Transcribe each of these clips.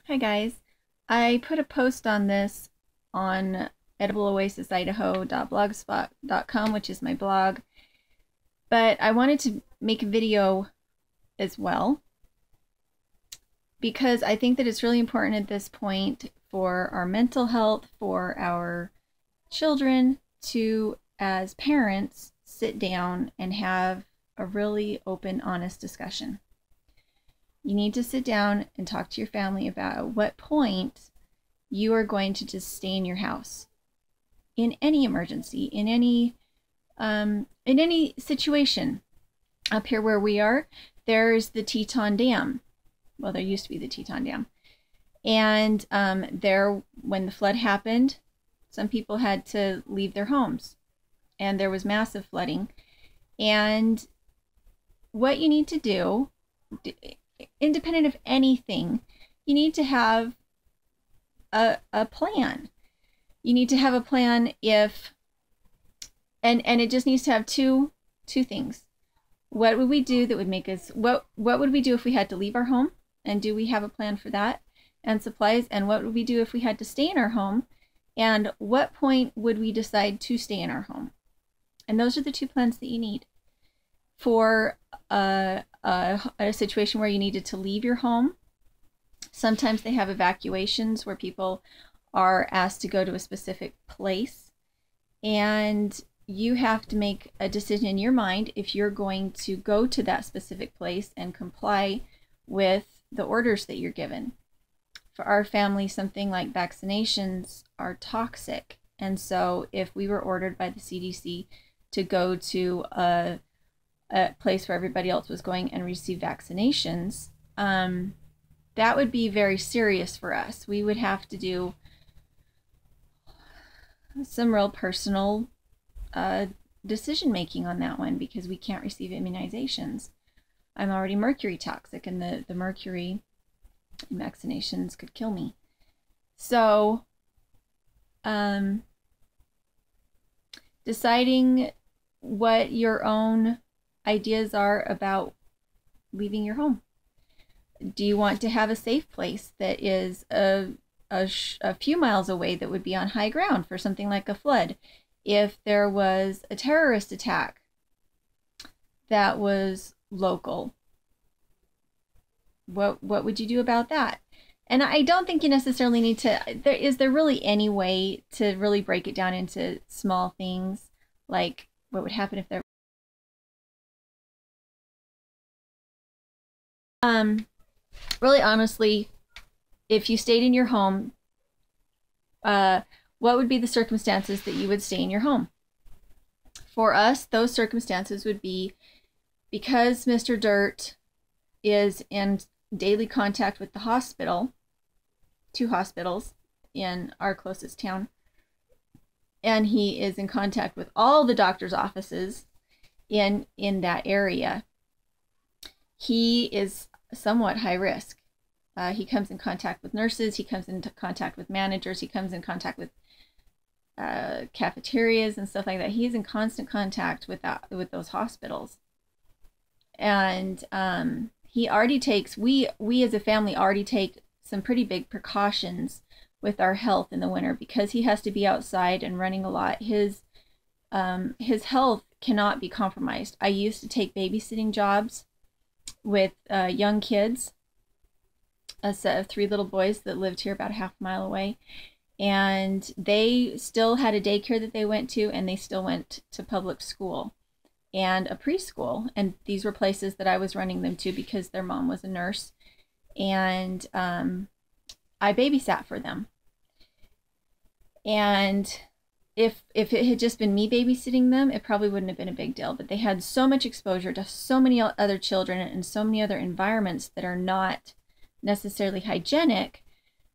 Hi guys, I put a post on this on edibleoasisidaho.blogspot.com, which is my blog, but I wanted to make a video as well because I think that it's really important at this point for our mental health, for our children to, as parents, sit down and have a really open, honest discussion. You need to sit down and talk to your family about at what point you are going to just stay in your house. In any emergency, in any situation. Up here where we are, there's the Teton Dam. Well, there used to be the Teton Dam. And there, when the flood happened, some people had to leave their homes. And there was massive flooding. And what you need to do, independent of anything, you need to have a plan. You need to have a plan if, and it just needs to have two things. What would we do that would make us, what would we do if we had to leave our home? And do we have a plan for that? And supplies? And what would we do if we had to stay in our home? And what point would we decide to stay in our home? And those are the two plans that you need for a situation where you needed to leave your home. Sometimes they have evacuations where people are asked to go to a specific place, and you have to make a decision in your mind if you're going to go to that specific place and comply with the orders that you're given. For our family, something like vaccinations are toxic, and so if we were ordered by the CDC to go to a place where everybody else was going and receive vaccinations, that would be very serious for us. We would have to do some real personal decision making on that one because we can't receive immunizations. I'm already mercury toxic, and the mercury in vaccinations could kill me. So deciding what your own ideas are about leaving your home. Do you want to have a safe place that is a few miles away that would be on high ground for something like a flood? If there was a terrorist attack that was local, what would you do about that? And I don't think you necessarily need to, is there really any way to really break it down into small things, like what would happen if there really honestly, if you stayed in your home, what would be the circumstances that you would stay in your home? For us, those circumstances would be because Mr. Dirt is in daily contact with the hospital, 2 hospitals in our closest town, and he is in contact with all the doctor's offices in that area. He is somewhat high risk. He comes in contact with nurses, he comes into contact with managers, he comes in contact with cafeterias and stuff like that. He's in constant contact with those hospitals. And he already takes, we as a family already take some pretty big precautions with our health in the winter because he has to be outside and running a lot. His health cannot be compromised. I used to take babysitting jobs with young kids, a set of 3 little boys that lived here about a half mile away, and they still had a daycare that they went to, and they still went to public school and a preschool, and these were places that I was running them to because their mom was a nurse, and I babysat for them. And if it had just been me babysitting them, it probably wouldn't have been a big deal. But they had so much exposure to so many other children and so many other environments that are not necessarily hygienic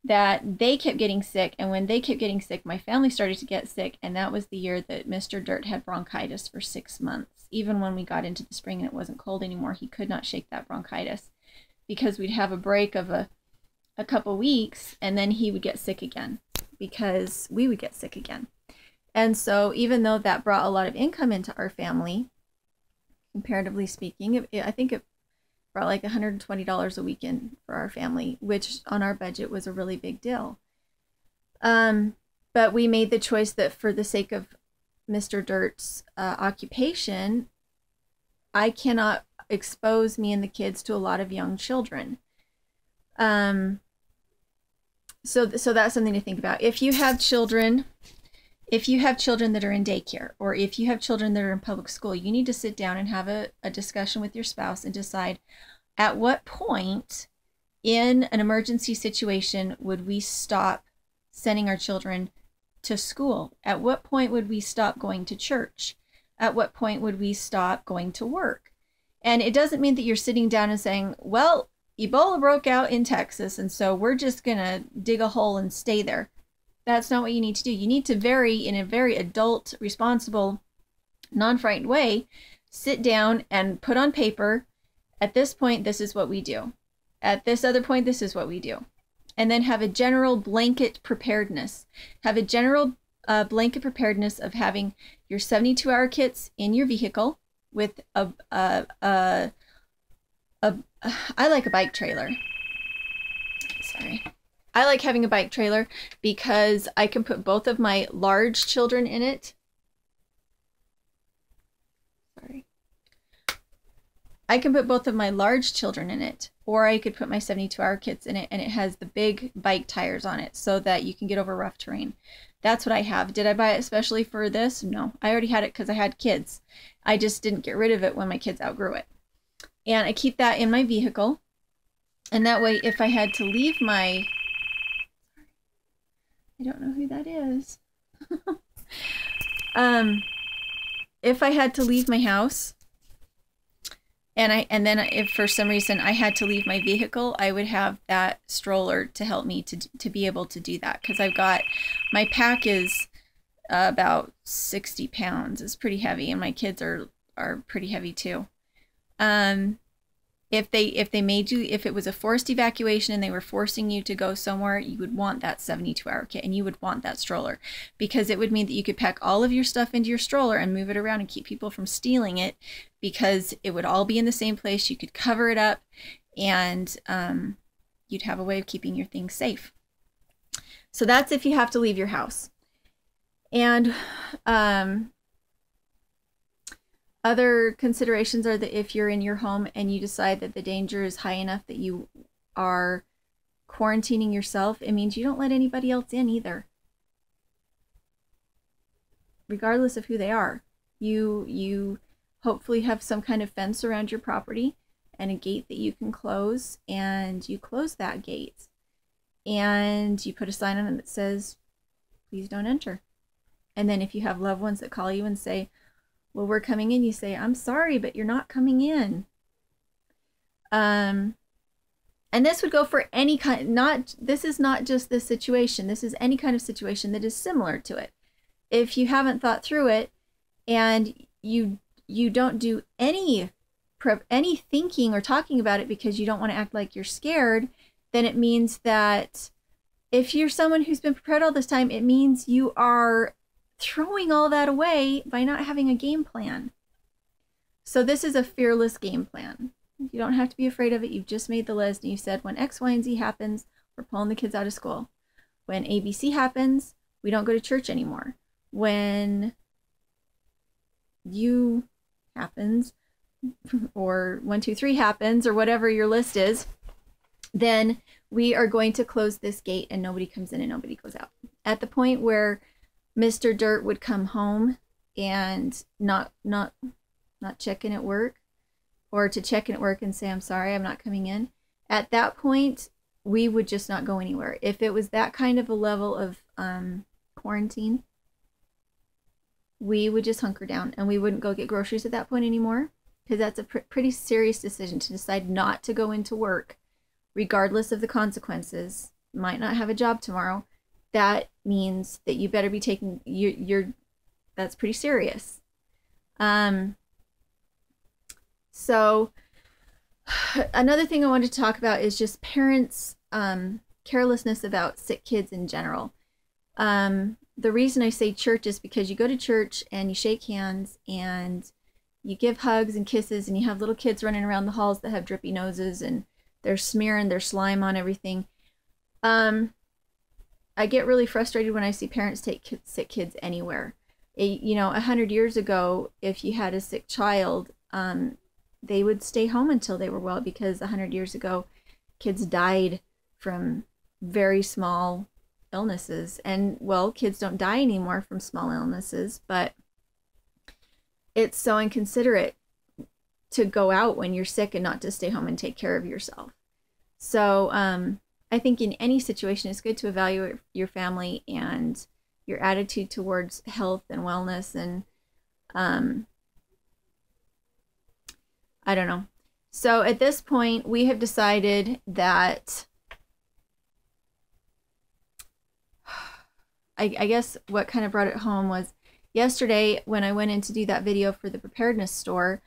that they kept getting sick. And when they kept getting sick, my family started to get sick. And that was the year that Mr. Dirt had bronchitis for 6 months. Even when we got into the spring and it wasn't cold anymore, he could not shake that bronchitis because we'd have a break of a couple weeks and then he would get sick again because we would get sick again. And so even though that brought a lot of income into our family, comparatively speaking, I think it brought like $120 a weekend for our family, which on our budget was a really big deal. But we made the choice that for the sake of Mr. Dirt's occupation, I cannot expose me and the kids to a lot of young children. So that's something to think about. If you have children that are in daycare, or if you have children that are in public school, you need to sit down and have a discussion with your spouse and decide at what point in an emergency situation would we stop sending our children to school? At what point would we stop going to church? At what point would we stop going to work? And it doesn't mean that you're sitting down and saying, well, Ebola broke out in Texas, and so we're just going to dig a hole and stay there. That's not what you need to do. You need to in a very adult, responsible, non-frightened way, sit down and put on paper, at this point, this is what we do. At this other point, this is what we do. And then have a general blanket preparedness. Have a general blanket preparedness of having your 72-hour kits in your vehicle with I like a bike trailer. Sorry. I like having a bike trailer because I can put both of my large children in it. Sorry. I can put both of my large children in it, or I could put my 72-hour kits in it, and it has the big bike tires on it so that you can get over rough terrain. That's what I have. Did I buy it especially for this? No. I already had it because I had kids. I just didn't get rid of it when my kids outgrew it. And I keep that in my vehicle. And that way, if I had to leave my... I don't know who that is. If I had to leave my house, and then if for some reason I had to leave my vehicle, I would have that stroller to help me to be able to do that. Because I've got, my pack is about 60 pounds. It's pretty heavy, and my kids are pretty heavy too. If it was a forced evacuation and they were forcing you to go somewhere, you would want that 72-hour kit, and you would want that stroller, because it would mean that you could pack all of your stuff into your stroller and move it around and keep people from stealing it, because it would all be in the same place. You could cover it up, and you'd have a way of keeping your things safe. So that's if you have to leave your house. And other considerations are that if you're in your home and you decide that the danger is high enough that you are quarantining yourself, it means you don't let anybody else in either, regardless of who they are. You hopefully have some kind of fence around your property and a gate that you can close, and you close that gate and you put a sign on it that says, please don't enter. And then if you have loved ones that call you and say, well, we're coming in, you say, I'm sorry, but you're not coming in. And this would go for any kind, this is not just this situation. This is any kind of situation that is similar to it. If you haven't thought through it and you don't do any thinking or talking about it because you don't want to act like you're scared, then it means that if you're someone who's been prepared all this time, it means you are throwing all that away by not having a game plan. So this is a fearless game plan. You don't have to be afraid of it. You've just made the list and you said, when X, Y, and Z happens, we're pulling the kids out of school. When ABC happens, we don't go to church anymore. When U happens, or 1, 2, 3 happens, or whatever your list is, then we are going to close this gate and nobody comes in and nobody goes out. At the point where Mr. Dirt would come home and not check in at work, or to check in at work and say, I'm sorry, I'm not coming in. At that point, we would just not go anywhere. If it was that kind of a level of quarantine, we would just hunker down and we wouldn't go get groceries at that point anymore, because that's a pretty serious decision to decide not to go into work, regardless of the consequences. Might not have a job tomorrow. That means that you better be taking that's pretty serious. So another thing I wanted to talk about is just parents' carelessness about sick kids in general. The reason I say church is because you go to church and you shake hands and you give hugs and kisses, and you have little kids running around the halls that have drippy noses and they're smearing their slime on everything. I get really frustrated when I see parents take sick kids anywhere. You know, 100 years ago, if you had a sick child, they would stay home until they were well, because 100 years ago, kids died from very small illnesses. And, well, kids don't die anymore from small illnesses, but it's so inconsiderate to go out when you're sick and not to stay home and take care of yourself. So I think in any situation, it's good to evaluate your family and your attitude towards health and wellness. And I don't know. So at this point, we have decided that I guess what kind of brought it home was yesterday when I went in to do that video for the Preparedness store.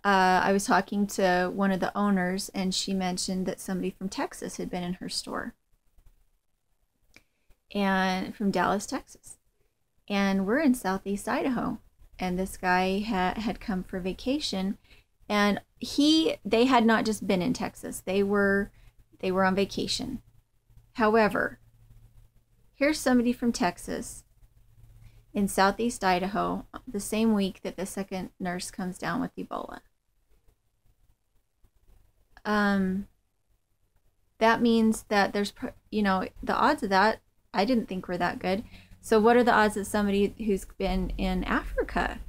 I was talking to one of the owners, and she mentioned that somebody from Texas had been in her store, and from Dallas, Texas. And we're in Southeast Idaho, and this guy had come for vacation, and they had not just been in Texas. They were on vacation. However, here's somebody from Texas in Southeast Idaho the same week that the second nurse comes down with Ebola. That means that there's, you know, the odds of that, I didn't think were that good. So what are the odds that somebody who's been in Africa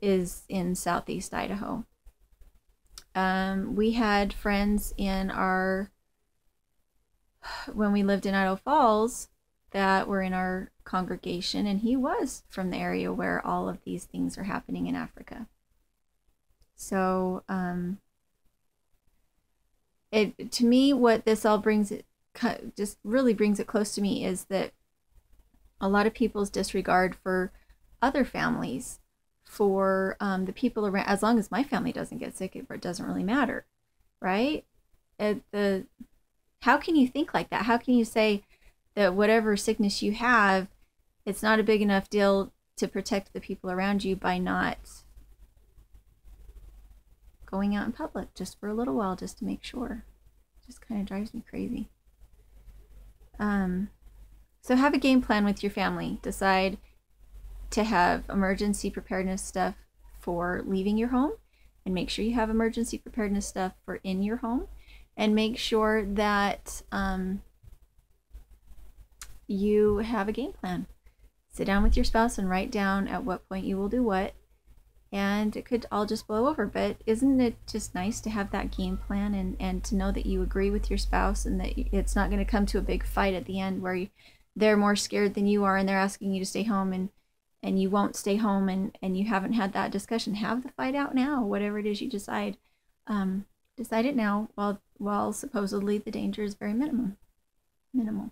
is in Southeast Idaho? We had friends in when we lived in Idaho Falls that were in our congregation, and he was from the area where all of these things are happening in Africa. So to me, what this all just really brings it close to me is that a lot of people's disregard for other families, for the people around, as long as my family doesn't get sick, it doesn't really matter, right? How can you think like that? How can you say that whatever sickness you have, it's not a big enough deal to protect the people around you by not going out in public just for a little while, just to make sure? It just kind of drives me crazy. So have a game plan with your family. Decide to have emergency preparedness stuff for leaving your home, and make sure you have emergency preparedness stuff for in your home, and make sure that you have a game plan. Sit down with your spouse and write down at what point you will do what, and it could all just blow over. But isn't it just nice to have that game plan, and to know that you agree with your spouse, and that it's not going to come to a big fight at the end where they're more scared than you are and they're asking you to stay home, and you won't stay home, and you haven't had that discussion. Have the fight out now. Whatever it is you decide, decide it now while supposedly the danger is very minimal.